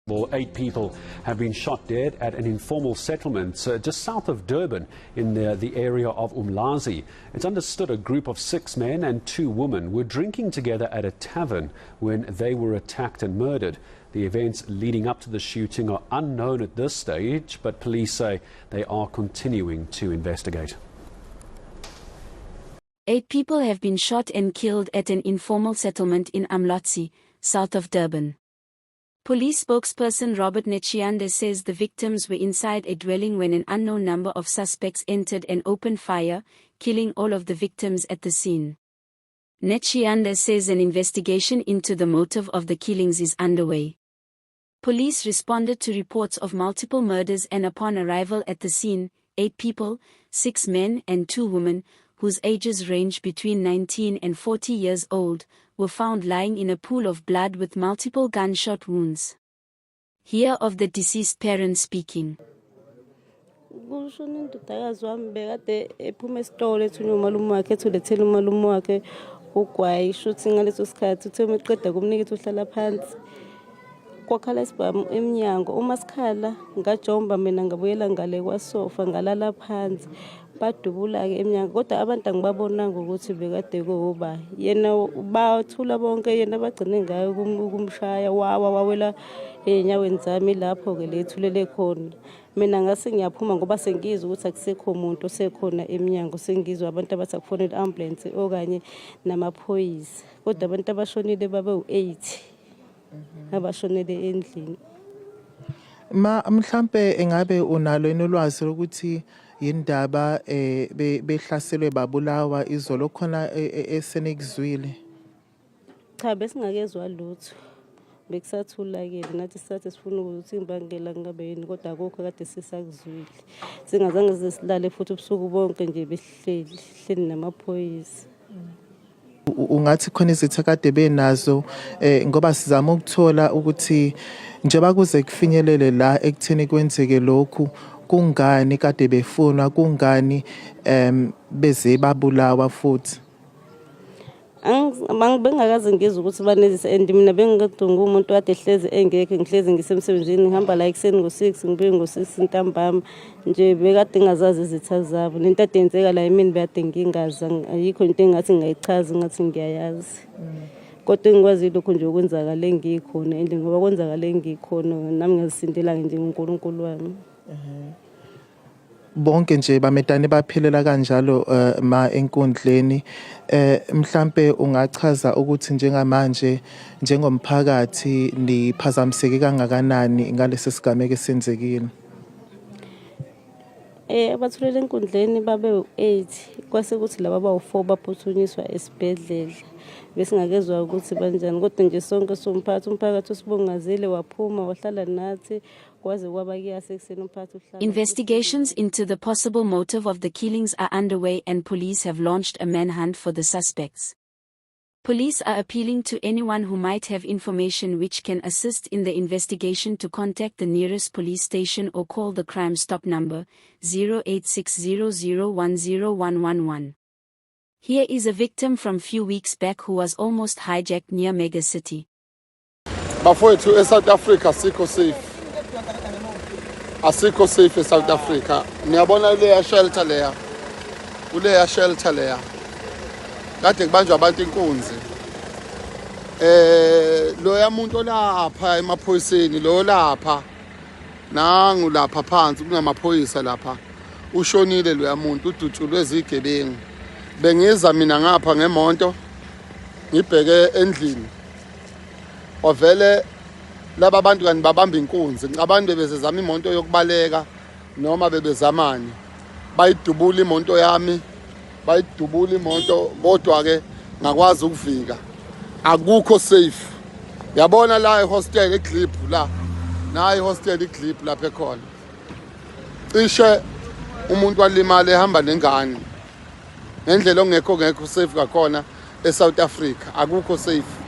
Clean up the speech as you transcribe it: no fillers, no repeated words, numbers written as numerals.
Well, 8 people have been shot dead at an informal settlement just south of Durban in the area of Umlazi. It's understood a group of 6 men and 2 women were drinking together at a tavern when they were attacked and murdered. The events leading up to the shooting are unknown at this stage, but police say they are continuing to investigate. 8 people have been shot and killed at an informal settlement in Umlazi, south of Durban. Police spokesperson Robert Nechiande says the victims were inside a dwelling when an unknown number of suspects entered and opened fire, killing all of the victims at the scene. Nechiande says an investigation into the motive of the killings is underway. Police responded to reports of multiple murders and upon arrival at the scene, 8 people, 6 men and 2 women, whose ages range between 19 and 40 years old, were found lying in a pool of blood with multiple gunshot wounds. Hear of the deceased parent speaking. Kwakhala isibhamu emnyango umasikhala ngajomba mina ngabuyela ngale kwasofa ngalala phansi badubula-ke emnyango kodwa abantu angibabonanga ukuthi bekade kuba yena bathula bonke yena bagcine ngayo ukumshaya wawela enyaweni zami lapho-ke lethulele khona mina ngase ngiyaphuma ngoba sengizwa ukuthi akusekho umuntu osekhona emnyango sengizwa abantu abathi akufonele ambulance okanye namaphoyisa kodwa abantu abashonile babe u-8 abashonele endlini. Mhlambe engabe unalo inolwazi lokuthi yindaba behlaselwe babulawa izolo khona esenikuzwile? Cha besingakezwa lutho. Bekusathula-ke nathi sisathi sifuna ukuthi imbangela ngabe yini kodwa akukho kade sisakuzwile. Singazange silale futhi ubusuku bonke nje behleli namaphoyisa. Ungathi khona izitha kade benazo ngoba sizama ukuthola ukuthi njengoba kuze kufinyelele la ekutheni kwenzeke lokhu kungani kade befunwa kungani beze babulawa futhi bengakaze ngizwe ukuthi banezisa and mina bengadunga umuntu kade ehlezi engekho ngihlezi ngisemsebenzini ngihamba la ekuseni ngo6 ngibuye ngo6 ntambama nje bekade ngazazi izitha zabo lento ade yenzeka la emini bekade ngingazi ayikho into engathi ngayichaza ngathi ngiyayazi kodwa ngikwazi lokho nje okwenzakala engikhona and ngoba kwenzakala engikhona nami ngazisindela nje uNkulunkulu wami. Bonke nje bamedane baphelela kanjalo ma enkundleni mhlambe ungachaza ukuthi njengamanje njengomphakathi niphazamiseke kangakanani ngalesi sigameko esenzekile? Abathulele enkundleni babe u8 kwase kuthi laba bawu4 baphuthunyiswa esibhedlela besingakezwa ukuthi banjani kodwa nje sonke umphakathi usibongazile waphuma wahlala nathi. Investigations into the possible motive of the killings are underway and police have launched a manhunt for the suspects. Police are appealing to anyone who might have information which can assist in the investigation to contact the nearest police station or call the Crime Stop number 0860010111. Here is a victim from few weeks back who was almost hijacked near Megacity. Bafowethu eSouth Africa sikho safe. Asikho safe eSouth Africa. Niyabona le shelter leya. Kule shelter leya. Kade kubanjwa abantu inkunzi. Lo yamuntu lapha emaphoyiseni lo lapha. Nangu lapha phansi kunamaphoyisa lapha. Ushonile lo yamuntu udutshulwe izigebengu. Bengiza mina ngapha ngemonto ngibheke endlini. Ovele laba bantu kanti babamba inkunzi abantu bebezama imonto yokubaleka noma bebezamani bayidubula imonto yami bayidubula imonto kodwa ke ngakwazi ukuvika akukho safe yabona la ehostel eGlip la na ihostel eGlip lapha ekhona cishe umuntu walimala ehamba nengane ngendlela ongekho safe kakhona eSouth Africa akukho safe.